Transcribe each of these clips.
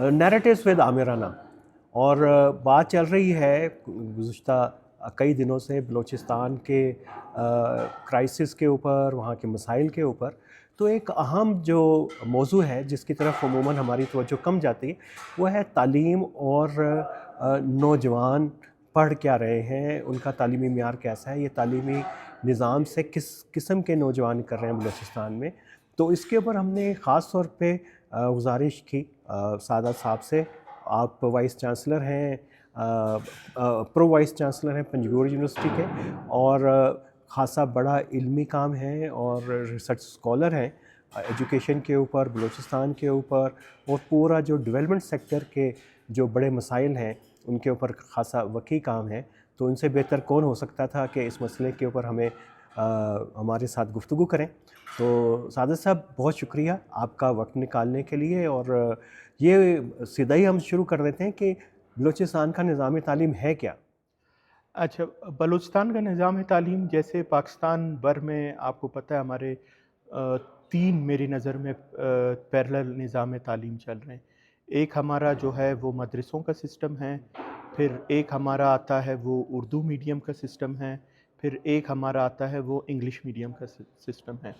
Narratives with आमिराना। और बात चल रही है गुज़िश्ता कई दिनों से बलूचिस्तान के क्राइसिस के ऊपर, वहाँ के मसाइल के ऊपर। तो एक अहम जो मौजू है जिसकी तरफ अमूमन हमारी तवज्जो कम जाती है, वो है तालीम और नौजवान पढ़ क्या रहे हैं, उनका तालीमी मेयार कैसा है, ये तालीमी निज़ाम से किस किस्म के नौजवान कर रहे हैं बलूचिस्तान में। तो इसके ऊपर हमने ख़ास तौर पे गुज़ारिश की सादा साहब से। आप वाइस चांसलर हैं, प्रो वाइस चांसलर हैं पंजगुर यूनिवर्सिटी के, और ख़ासा बड़ा इल्मी काम है और रिसर्च स्कॉलर हैं एजुकेशन के ऊपर, बलूचिस्तान के ऊपर, और पूरा जो डेवलपमेंट सेक्टर के जो बड़े मसाइल हैं उनके ऊपर ख़ासा वकी काम है। तो उनसे बेहतर कौन हो सकता था कि इस मसले के ऊपर हमें हमारे साथ गुफ्तगू करें। तो सादिक साहब, बहुत शुक्रिया आपका वक्त निकालने के लिए। और ये सीधा ही हम शुरू कर देते हैं कि बलूचिस्तान का निज़ाम तालीम है क्या? अच्छा, बलूचिस्तान का निज़ाम तालीम जैसे पाकिस्तान भर में आपको पता है हमारे 3 मेरी नज़र में पैरेलल निज़ाम तालीम चल रहे हैं। एक हमारा जो है वो मदरसों का सिस्टम है, फिर एक हमारा आता है वो उर्दू मीडियम का सिस्टम है, फिर एक हमारा आता है वो इंग्लिश मीडियम का सिस्टम है।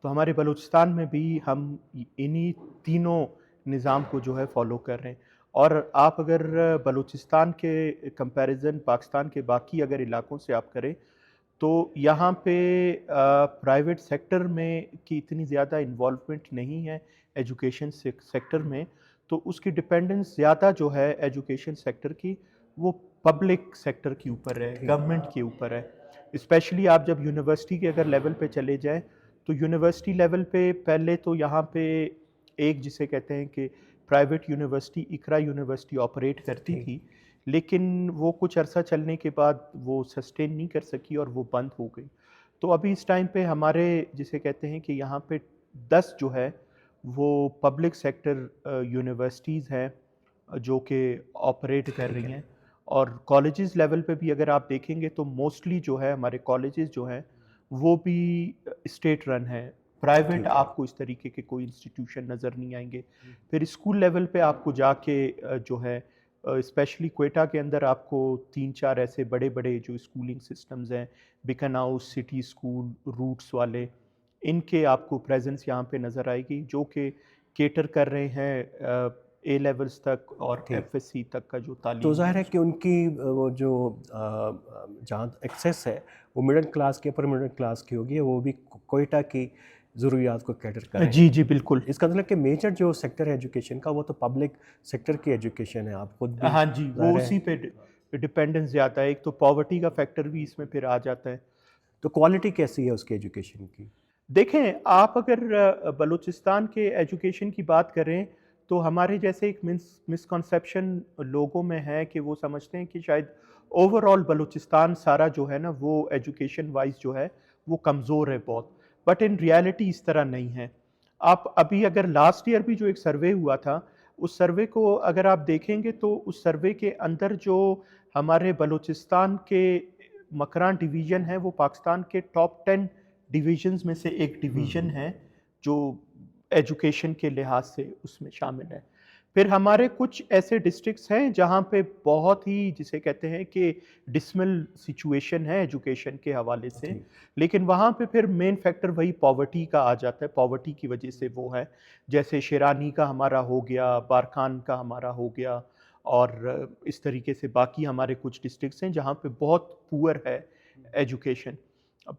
तो हमारे बलूचिस्तान में भी हम इन्हीं तीनों निज़ाम को जो है फ़ॉलो कर रहे हैं। और आप अगर बलूचिस्तान के कंपैरिज़न पाकिस्तान के बाकी अगर इलाकों से आप करें, तो यहाँ पे प्राइवेट सेक्टर में की इतनी ज़्यादा इन्वॉल्वमेंट नहीं है एजुकेशन सेक्टर में। तो उसकी डिपेंडेंस ज़्यादा जो है एजुकेशन सेक्टर की, वो पब्लिक सेक्टर के ऊपर है, ठीक। गवर्नमेंट के ऊपर है। स्पेशली आप जब यूनिवर्सिटी के अगर लेवल पे चले जाएँ, तो यूनिवर्सिटी लेवल पे पहले तो यहाँ पे एक जिसे कहते हैं कि प्राइवेट यूनिवर्सिटी इकरा यूनिवर्सिटी ऑपरेट करती ठीक। थी, लेकिन वो कुछ अरसा चलने के बाद वो सस्टेन नहीं कर सकी और वो बंद हो गई। तो अभी इस टाइम पे हमारे जिसे कहते हैं कि यहाँ पे 10 जो है वो पब्लिक सेक्टर यूनिवर्सिटीज़ हैं जो कि ऑपरेट कर ठीक रही है। हैं। और कॉलेजेस लेवल पे भी अगर आप देखेंगे तो मोस्टली जो है हमारे कॉलेजेस जो हैं वो भी स्टेट रन है। प्राइवेट ठीक है। आपको इस तरीके के कोई इंस्टीट्यूशन नज़र नहीं आएंगे। फिर स्कूल लेवल पे आपको जाके जो है स्पेशली क्वेटा के अंदर आपको 3-4 ऐसे बड़े बड़े जो स्कूलिंग सिस्टम्स हैं, बिकन हाउस, सिटी स्कूल, रूट्स वाले, इनके आपको प्रेजेंस यहाँ पे नज़र आएगी जो कि केटर कर रहे हैं ए लेवल्स तक और ठीक। एफएससी तक का जो तो तालीम है ज़ाहिर है कि उसको। उनकी वो जो जहाँ एक्सेस है वो मिडिल क्लास की, अपर मिडिल क्लास की होगी, वो भी कोयटा की ज़रूरियात को कैटर कर रहे जी हैं। जी बिल्कुल। इसका मतलब कि मेजर जो सेक्टर है एजुकेशन का, वो तो पब्लिक सेक्टर की एजुकेशन है। आप खुद भी हाँ जी, वो ज़ाहिर है। उसी पे डिपेंडेंस ज़्यादा है। एक तो पॉवर्टी का फैक्टर भी इसमें फिर आ जाता है। तो क्वालिटी कैसी है उसकी एजुकेशन की? देखें, आप अगर बलूचिस्तान के एजुकेशन की बात करें, तो हमारे जैसे एक मिसकंसेप्शन लोगों में है कि वो समझते हैं कि शायद ओवरऑल बलूचिस्तान सारा जो है ना वो एजुकेशन वाइज जो है वो कमज़ोर है बहुत। बट इन रियलिटी इस तरह नहीं है। आप अभी अगर लास्ट ईयर भी जो एक सर्वे हुआ था, उस सर्वे को अगर आप देखेंगे तो उस सर्वे के अंदर जो हमारे बलूचिस्तान के मकरान डिवीज़न है वो पाकिस्तान के टॉप 10 डिवीजन्स में से एक डिवीज़न हम्म। है जो एजुकेशन के लिहाज से उसमें शामिल है। फिर हमारे कुछ ऐसे डिस्ट्रिक्ट्स हैं जहाँ पे बहुत ही जिसे कहते हैं कि डिसमल सिचुएशन है एजुकेशन के हवाले से, ठीक। लेकिन वहाँ पे फिर मेन फैक्टर वही पॉवर्टी का आ जाता है, पॉवर्टी की वजह से वो है। जैसे शेरानी का हमारा हो गया, बारखान का हमारा हो गया, और इस तरीके से बाकी हमारे कुछ डिस्ट्रिक्ट्स हैं जहाँ पे बहुत पुअर है एजुकेशन।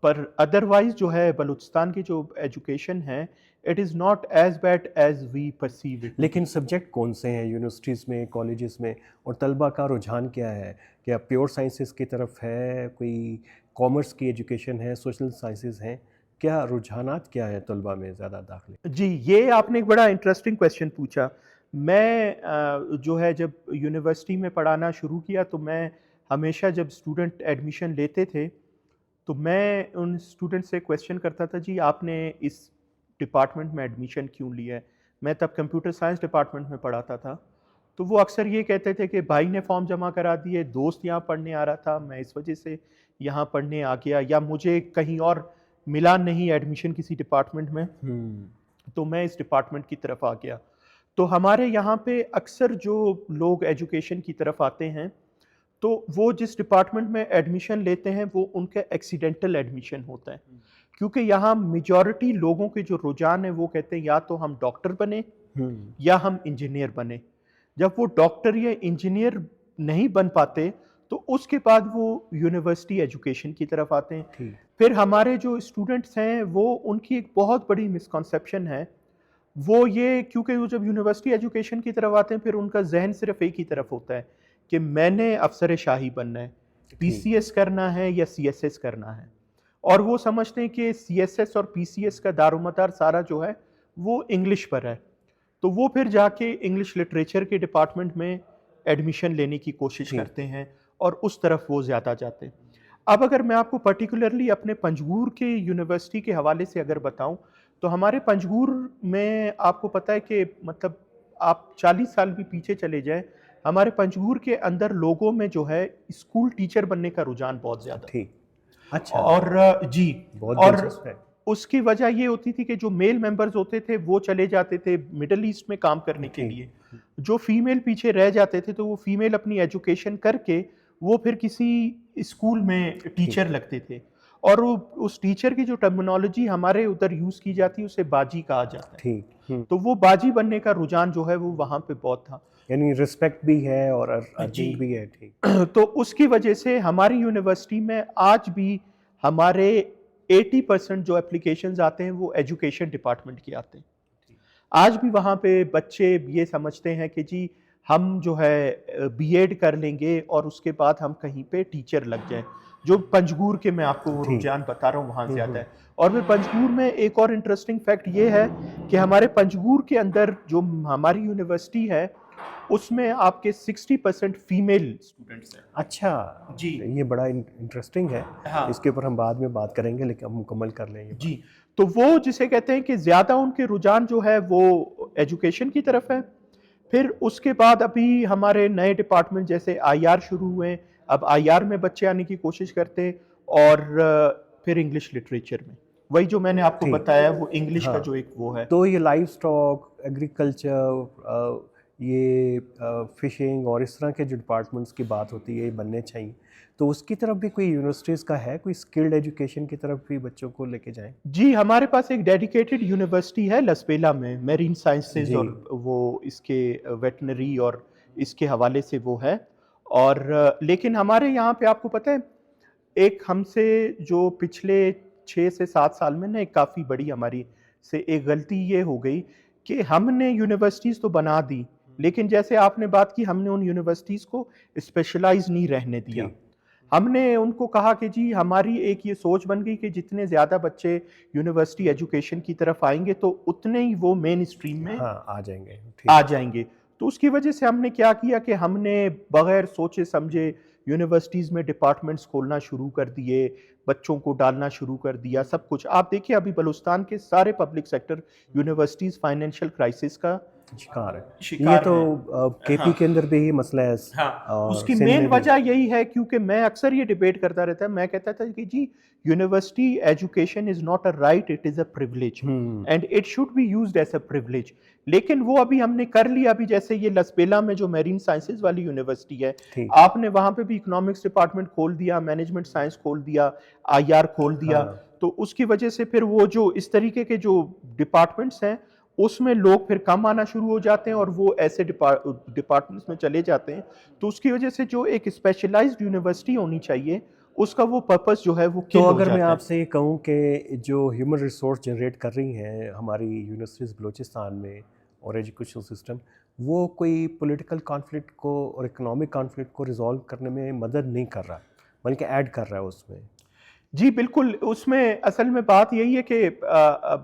पर अदरवाइज जो है बलूचिस्तान की जो एजुकेशन है, it is not as bad as we perceive it to लेकिन बी। सब्जेक्ट कौन से हैं यूनिवर्सिटीज़ में, कॉलेजेस में, और तलबा का रुझान क्या है? क्या प्योर साइंसेस की तरफ है, कोई कॉमर्स की एजुकेशन है, सोशल साइंसेस हैं? क्या रुझानात क्या है तलबा में ज़्यादा दाखिले? जी, ये आपने एक बड़ा इंटरेस्टिंग क्वेश्चन पूछा। मैं जो है जब यूनिवर्सिटी में पढ़ाना शुरू किया तो मैं हमेशा जब स्टूडेंट एडमिशन लेते थे, तो मैं उन स्टूडेंट से क्वेश्चन करता था, जी आपने इस डिपार्टमेंट में एडमिशन क्यों लिया है? मैं तब कंप्यूटर साइंस डिपार्टमेंट में पढ़ाता था। तो वो अक्सर ये कहते थे कि भाई ने फॉर्म जमा करा दिए, दोस्त यहाँ पढ़ने आ रहा था, मैं इस वजह से यहाँ पढ़ने आ गया, या मुझे कहीं और मिला नहीं एडमिशन किसी डिपार्टमेंट में, हम्म। तो मैं इस डिपार्टमेंट की तरफ आ गया। तो हमारे यहाँ पे अक्सर जो लोग एजुकेशन की तरफ आते हैं, तो वो जिस डिपार्टमेंट में एडमिशन लेते हैं वो उनका एक्सीडेंटल एडमिशन होता है, क्योंकि यहाँ मेजॉरिटी लोगों के जो रुझान है वो कहते हैं या तो हम डॉक्टर बने या हम इंजीनियर बने। जब वो डॉक्टर या इंजीनियर नहीं बन पाते तो उसके बाद वो यूनिवर्सिटी एजुकेशन की तरफ आते हैं। ठीक। फिर हमारे जो स्टूडेंट्स हैं वो उनकी एक बहुत बड़ी मिसकॉन्सेप्शन है, वो ये क्योंकि वो जब यूनिवर्सिटी एजुकेशन की तरफ आते हैं फिर उनका जहन सिर्फ एक ही तरफ होता है कि मैंने अफसर शाही बनना है, पीसीएस करना है या सीएसएस करना है। और वो समझते हैं कि सीएसएस और पीसीएस का दारोमदार सारा जो है वो इंग्लिश पर है, तो वो फिर जाके इंग्लिश लिटरेचर के डिपार्टमेंट में एडमिशन लेने की कोशिश जी। करते हैं और उस तरफ वो ज़्यादा जाते हैं। अब अगर मैं आपको पर्टिकुलरली अपने पंजगुर के यूनिवर्सिटी के हवाले से अगर बताऊं, तो हमारे पंजगुर में आपको पता है कि मतलब आप 40 साल भी पीछे चले जाएं, हमारे पंजगुर के अंदर लोगों में जो है स्कूल टीचर बनने का रुझान बहुत ज़्यादा है। ठीक। अच्छा। और जी, बहुत और दिलचस्प है। उसकी वजह ये होती थी कि जो मेल मेंबर्स होते थे वो चले जाते थे मिडल ईस्ट में काम करने के ठीक। लिए, जो फीमेल पीछे रह जाते थे तो वो फीमेल अपनी एजुकेशन करके वो फिर किसी स्कूल में टीचर लगते थे, और वो उस टीचर की जो टर्मिनोलॉजी हमारे उधर यूज़ की जाती है उसे बाजी कहा जाता है। ठीक। तो वो बाजी बनने का रुझान जो है वो वहाँ पे बहुत था। यानी रिस्पेक्ट भी है और जी। अर्निंग भी है। ठीक। तो उसकी वजह से हमारी यूनिवर्सिटी में आज भी हमारे 80% जो एप्लीकेशंस आते हैं वो एजुकेशन डिपार्टमेंट के आते हैं। आज भी वहाँ पे बच्चे ये समझते हैं कि जी हम जो है बीएड कर लेंगे और उसके बाद हम कहीं पे टीचर लग जाएं, जो पंजगुर के मैं आपको वो ठीक। रुझान बता रहा हूँ वहाँ ज़्यादा है। और फिर पंजगुर में एक और इंटरेस्टिंग फैक्ट ये है कि हमारे पंजगुर के अंदर जो हमारी यूनिवर्सिटी है उसमें आपके 60% फीमेल स्टूडेंट्स हैं। अच्छा जी। ये बड़ा इंटरेस्टिंग है। हाँ। इसके ऊपर हम बाद में बात करेंगे, लेकिन हम मुकम्मल कर लेंगे। जी, तो वो जिसे कहते हैं कि ज़्यादा उनके रुझान जो है वो एजुकेशन की तरफ है। फिर उसके बाद अभी हमारे नए डिपार्टमेंट जैसे आईआर शुरू हुए, अब आईआर में बच्चे आने की कोशिश करते हैं, और फिर इंग्लिश लिटरेचर में वही जो मैंने आपको ठीक। बताया वो इंग्लिश का हाँ। जो एक वो है। तो ये लाइव स्टॉक, एग्रीकल्चर, ये फिशिंग और इस तरह के जो डिपार्टमेंट्स की बात होती है ये बनने चाहिए, तो उसकी तरफ भी कोई यूनिवर्सिटीज़ का है, कोई स्किल्ड एजुकेशन की तरफ भी बच्चों को लेके जाएं? जी, हमारे पास एक डेडिकेटेड यूनिवर्सिटी है लसबेला में, मेरीन साइंसेज, जी। और वो इसके वेटनरी और इसके हवाले से वो है। और लेकिन हमारे यहाँ पे आपको पता है एक हमसे जो पिछले 6 से 7 साल में ना एक काफ़ी बड़ी हमारी से एक गलती ये हो गई कि हमने यूनिवर्सिटीज़ तो बना दी, लेकिन जैसे आपने बात की हमने उन यूनिवर्सिटीज़ को स्पेशलाइज नहीं रहने दिया। ठीक। हमने उनको कहा कि जी हमारी एक ये सोच बन गई कि जितने ज़्यादा बच्चे यूनिवर्सिटी एजुकेशन की तरफ आएंगे तो उतने ही वो मेन स्ट्रीम में हाँ, आ जाएंगे। आ ठीक। जाएंगे। तो उसकी वजह से हमने क्या किया कि हमने बगैर सोचे समझे यूनिवर्सिटीज़ में डिपार्टमेंट्स खोलना शुरू कर दिए, बच्चों को डालना शुरू कर दिया, सब कुछ। आप देखिए अभी बलूचिस्तान के सारे public sector universities financial crisis का शिकार है। ये शिकार तो हैं। केपी हाँ। के अंदर भी ही मसला है। हाँ, और उसकी सिंध मेन में भी। वजह यही है क्योंकि मैं अक्सर ये डिबेट करता रहता, मैं कहता था कि जी university education is not a right, it is a privilege and it should be used as a privilege. लेकिन वो अभी हमने कर लिया। अभी जैसे ये लसबेला में जो मेरीन साइंसेज वाली यूनिवर्सिटी है, ठीक। आपने वहां पे भी इकोनॉमिक्स डिपार्टमेंट खोल दिया, मैनेजमेंट साइंस खोल दिया, आईआर खोल दिया। हाँ। तो उसकी वजह से फिर वो जो इस तरीके के जो डिपार्टमेंट्स हैं उसमें लोग फिर कम आना शुरू हो जाते हैं और वो ऐसे डिपार्टमेंट्स में चले जाते हैं। तो उसकी वजह से जो एक स्पेशलाइज्ड यूनिवर्सिटी होनी चाहिए उसका वो पर्पस जो है वो तो किल हो अगर मैं जाता है। आपसे ये कहूँ कि जो ह्यूमन रिसोर्स जनरेट कर रही हैं हमारी यूनिवर्सिटीज़ बलूचिस्तान में और एजुकेशन सिस्टम, वो कोई पॉलिटिकल कॉन्फ्लिक्ट को और इकोनॉमिक कॉन्फ्लिक्ट को रिजॉल्व करने में मदद नहीं कर रहा, बल्कि ऐड कर रहा है उसमें। जी बिल्कुल, उसमें असल में बात यही है कि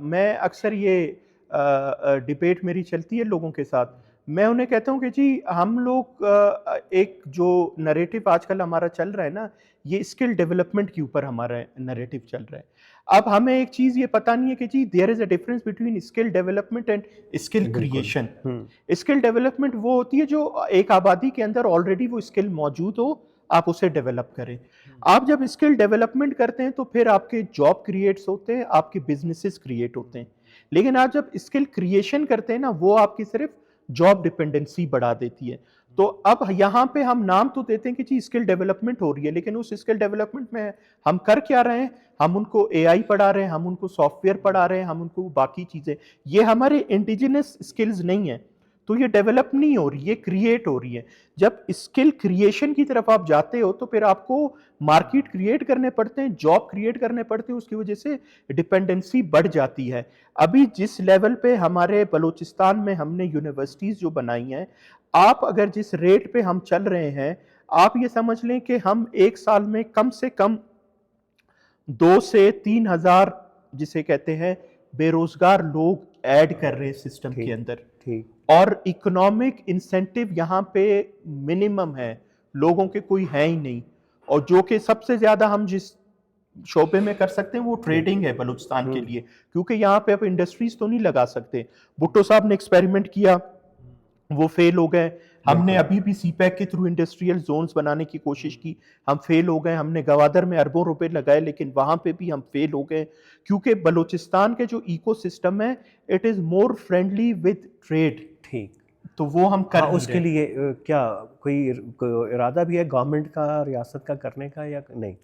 मैं अक्सर ये डिबेट मेरी चलती है लोगों के साथ। मैं उन्हें कहता हूँ कि जी हम लोग एक जो नैरेटिव आजकल हमारा चल रहा है ना, ये स्किल डेवलपमेंट के ऊपर हमारा नैरेटिव चल रहा है। अब हमें एक चीज़ ये पता नहीं है कि जी there is a difference between skill development and skill creation. Skill development वो होती है जो एक आबादी के अंदर ऑलरेडी वो स्किल मौजूद हो, आप उसे डेवलप करें। आप जब स्किल डेवलपमेंट करते हैं तो फिर आपके जॉब क्रिएट्स होते हैं, आपके बिजनेसेस क्रिएट होते हैं। लेकिन आप जब स्किल क्रिएशन करते हैं ना, वो आपकी सिर्फ जॉब डिपेंडेंसी बढ़ा देती है। तो अब यहाँ पे हम नाम तो देते हैं कि जी स्किल डेवलपमेंट हो रही है, लेकिन उस स्किल डेवलपमेंट में हम कर क्या रहे हैं? हम उनको एआई पढ़ा रहे हैं, हम उनको सॉफ्टवेयर पढ़ा रहे हैं, हम उनको बाकी चीजें, ये हमारे इंडिजिनस स्किल्स नहीं है। तो ये डेवलप नहीं हो रही, ये क्रिएट हो रही है। जब स्किल क्रिएशन की तरफ आप जाते हो तो फिर आपको मार्केट क्रिएट करने पड़ते हैं, जॉब क्रिएट करने पड़ते हैं, उसकी वजह से डिपेंडेंसी बढ़ जाती है। अभी जिस लेवल पे हमारे बलूचिस्तान में हमने यूनिवर्सिटीज जो बनाई हैं, आप अगर जिस रेट पे हम चल रहे हैं, आप ये समझ लें कि हम एक साल में कम से कम 2 से 3 हजार जिसे कहते हैं बेरोजगार लोग ऐड कर रहे हैं सिस्टम के ठीक अंदर। ठीक। और इकोनॉमिक इंसेंटिव यहाँ पे मिनिमम है, लोगों के कोई है ही नहीं। और जो कि सबसे ज्यादा हम जिस शोबे में कर सकते हैं वो ट्रेडिंग है बलूचिस्तान के लिए, क्योंकि यहाँ पे आप इंडस्ट्रीज तो नहीं लगा सकते। भुट्टो साहब ने एक्सपेरिमेंट किया, वो फेल हो गए। हमने बिल्कुल। अभी भी सीपैक के थ्रू इंडस्ट्रियल जोन्स बनाने की कोशिश की, हम फेल हो गए। हमने गवादर में अरबों रुपए लगाए, लेकिन वहां पे भी हम फेल हो गए, क्योंकि बलूचिस्तान के जो इकोसिस्टम है it is more friendly with trade, ठीक। तो वो हम कर हाँ, नहीं उसके रहे। लिए क्या कोई इरादा भी है गवर्नमेंट का, रियासत का करने का या नहीं?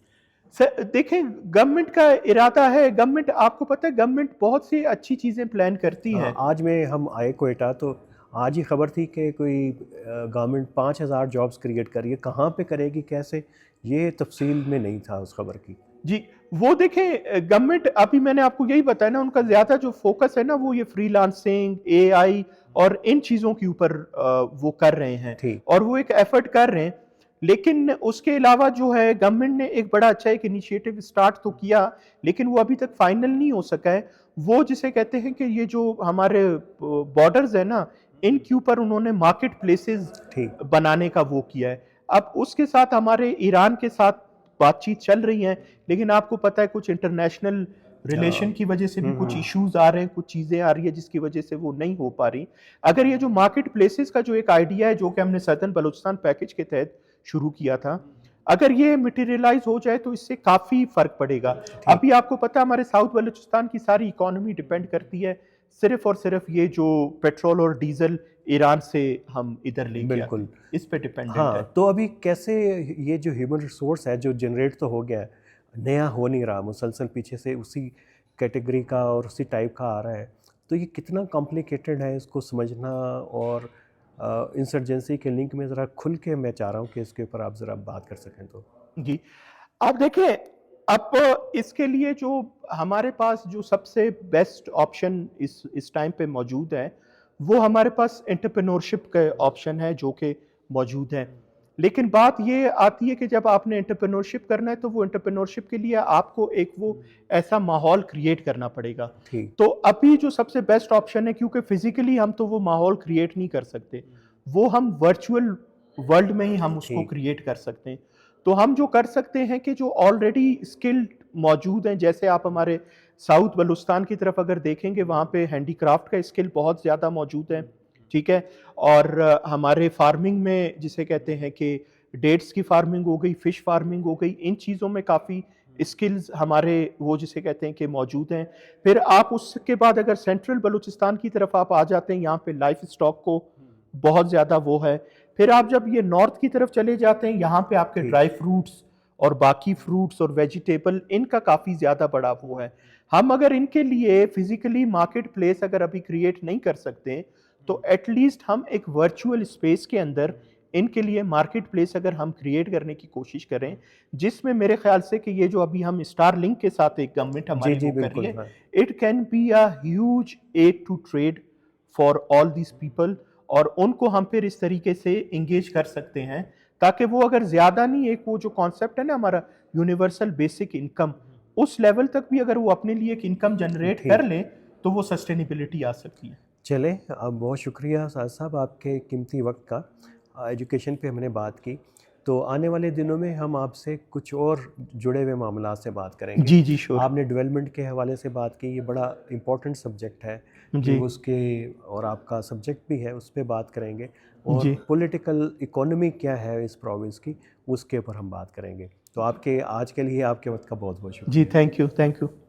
सर देखें, गवर्नमेंट का इरादा है, गवर्नमेंट, आपको पता है गवर्नमेंट बहुत सी अच्छी चीजें प्लान करती है। हाँ, आज में हम आए कोयटा तो आज ही खबर थी कि कोई गवर्नमेंट 5,000 जॉब्स क्रिएट कर रही है। कहाँ पे करेगी, कैसे, ये तफसील में नहीं था उस खबर की। जी, वो देखें गवर्नमेंट, अभी मैंने आपको यही बताया ना, उनका ज्यादा जो फोकस है ना वो ये फ्रीलांसिंग, एआई और इन चीजों के ऊपर वो कर रहे हैं, ठीक। और वो एक एफर्ट कर रहे हैं। लेकिन उसके अलावा जो है गवर्नमेंट ने एक बड़ा अच्छा एक इनिशिएटिव स्टार्ट तो किया, लेकिन वो अभी तक फाइनल नहीं हो सका है। वो जिसे कहते हैं कि ये जो हमारे बॉर्डर्स है ना, इनके ऊपर उन्होंने मार्केट प्लेसेस ठीक। बनाने का वो किया है। अब उसके साथ हमारे ईरान के साथ बातचीत चल रही है, लेकिन आपको पता है कुछ इंटरनेशनल रिलेशन की वजह से भी कुछ इश्यूज आ रहे हैं, कुछ चीजें आ रही है जिसकी वजह से वो नहीं हो पा रही। अगर ये जो मार्केट प्लेसेस का जो एक आइडिया है जो कि हमने सदर्न बलूचिस्तान पैकेज के तहत शुरू किया था, अगर ये मटेरियलाइज हो जाए तो इससे काफी फर्क पड़ेगा। अभी आपको पता है हमारे साउथ बलूचिस्तान की सारी इकोनॉमी डिपेंड करती है सिर्फ और सिर्फ ये जो पेट्रोल और डीजल ईरान से हम इधर लेके आते बिल्कुल। हैं, इस पे डिपेंडेंट है। हाँ, तो अभी कैसे ये जो ह्यूमन रिसोर्स है जो जनरेट तो हो गया है, नया हो नहीं रहा, मुसलसल पीछे से उसी कैटेगरी का और उसी टाइप का आ रहा है, तो ये कितना कॉम्प्लिकेटेड है इसको समझना। और इंसर्जेंसी के लिंक में ज़रा खुल के मैं चाह रहा हूँ कि इसके ऊपर आप ज़रा बात कर सकें तो। जी, आप देखें, अब इसके लिए जो हमारे पास जो सबसे बेस्ट ऑप्शन इस टाइम पे मौजूद है, वो हमारे पास एंटरप्रेन्योरशिप का ऑप्शन है जो कि मौजूद है। लेकिन बात ये आती है कि जब आपने एंटरप्रेन्योरशिप करना है तो वो एंटरप्रेन्योरशिप के लिए आपको एक वो ऐसा माहौल क्रिएट करना पड़ेगा। ठीक। तो अभी जो सबसे बेस्ट ऑप्शन है, क्योंकि फिजिकली हम तो वो माहौल क्रिएट नहीं कर सकते, वो हम वर्चुअल वर्ल्ड में ही हम उसको ठीक। क्रिएट कर सकते हैं। तो हम जो कर सकते हैं कि जो ऑलरेडी स्किल्ड मौजूद हैं, जैसे आप हमारे साउथ बलूचिस्तान की तरफ अगर देखेंगे, वहाँ पे हैंडीक्राफ्ट का स्किल बहुत ज़्यादा मौजूद है, ठीक है। और हमारे फार्मिंग में जिसे कहते हैं कि डेट्स की फार्मिंग हो गई, फिश फार्मिंग हो गई, इन चीज़ों में काफ़ी स्किल्स हमारे वो जिसे कहते हैं कि मौजूद हैं। फिर आप उसके बाद अगर सेंट्रल बलूचिस्तान की तरफ आप आ जाते हैं, यहाँ पे लाइफ स्टॉक को बहुत ज़्यादा वो है। फिर आप जब ये नॉर्थ की तरफ चले जाते हैं, यहाँ पे आपके ड्राई फ्रूट्स और बाकी फ्रूट्स और वेजिटेबल, इनका काफ़ी ज़्यादा बड़ा वो है। हम अगर इनके लिए फिजिकली मार्केट प्लेस अगर अभी क्रिएट नहीं कर सकते, तो एटलीस्ट हम एक वर्चुअल स्पेस के अंदर इनके लिए मार्केट प्लेस अगर हम क्रिएट करने की कोशिश करें, जिसमें मेरे ख्याल से कि ये जो अभी हम स्टार लिंक के साथ एक गवर्नमेंट जी हमारी जी वो कर रही बिल्कुल। है, हाँ, it can be a huge aid to trade for all these people. और उनको हम फिर इस तरीके से इंगेज कर सकते हैं ताकि वो अगर ज्यादा नहीं, एक वो जो कॉन्सेप्ट है ना हमारा यूनिवर्सल बेसिक इनकम, उस लेवल तक भी अगर वो अपने लिए एक इनकम जनरेट कर ठीक। ले तो वो सस्टेनेबिलिटी आ सकती है। चले, अब बहुत शुक्रिया साद साहब आपके कीमती वक्त का। एजुकेशन पे हमने बात की, तो आने वाले दिनों में हम आपसे कुछ और जुड़े हुए मामला से बात करेंगे। जी जी श्योर। आपने डेवलपमेंट के हवाले से बात की, ये बड़ा इम्पोर्टेंट सब्जेक्ट है कि जी उसके, और आपका सब्जेक्ट भी है, उस पर बात करेंगे। और जी पॉलिटिकल इकोनॉमी क्या है इस प्रोविंस की, उसके ऊपर हम बात करेंगे। तो आपके आज के लिए आपके वक्त का बहुत बहुत जी, शुक्रिया। Thank you, thank you.